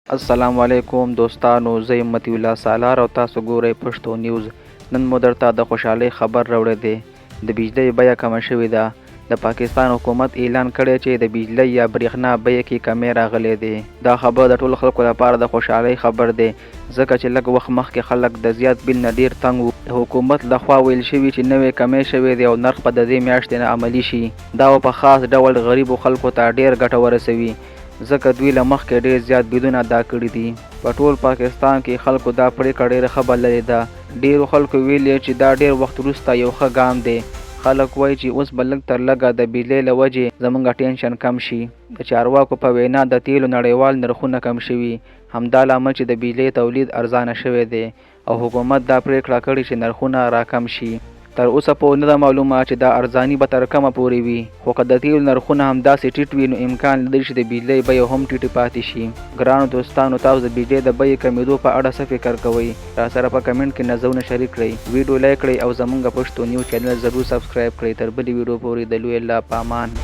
السلام علیکم دوستانو، زه یم مطیع الله سالار او تاسو ګورئ پښتو نیوز. نن مو درته د خوشحالۍ خبر راوړی دی. د بجلي بیه کمه شوې ده. د پاکستان حکومت اعلان کړی چې د بجلي یا بریښنا بیه کې کمی راغلی دی. دا خبر د ټولو خلکو لپاره د خوشحالۍ خبر دی، ځکه چې لږ وخت مخکې خلک د زیات بیل نه ډېر تنګ وو. د حکومت لخوا ویل شوي چې نوې کمی شوې دی او نرخ به د دې میاشتې نه عملي شي. دا په خاص ډول غریبو خلکو ته ډېر ګټه ورسوي، ځکه دوی له مخکې ډېر زیات بیلونه ادا کړي دي. په ټول پاکستان کې خلکو دا پرېکړه ډېره ښه بللې ده. ډېرو خلکو ویلي چې دا ډېر وخت وروسته یو ښه ګام دی. خلک وایي چې اوس به لږ تر لږه د بجلۍ له وجې زموږ ټینشن کم شي. د چارواکو په وینا د تیلو نړیوال نرخونه کم شوي، همدا لامل چې د بجلۍ تولید ارزانه شوی دی او حکومت دا پرېکړه کړې چې نرخونه راکم شي. تر اوسه پورې نه ده معلومه چې دا ارزاني به تر کومه پورې وي، خو که د تیلو نرخونه همداسې ټیټ وي نو امکان لري چې د بجلۍ بیه هم ټیټې پاتې شي. ګرانو دوستانو، تاسو د بجلۍ د بیې کمېدو په اړه څه فکر کوئ؟ راسره په کمنټ کې نظرونه شریک کړئ، ویډیو لایک کړئ او زموږ پښتو نیوز چینل ضرور سبسکرایب کړئ. تر بلې ویډیو پورې د لوی الله په امان.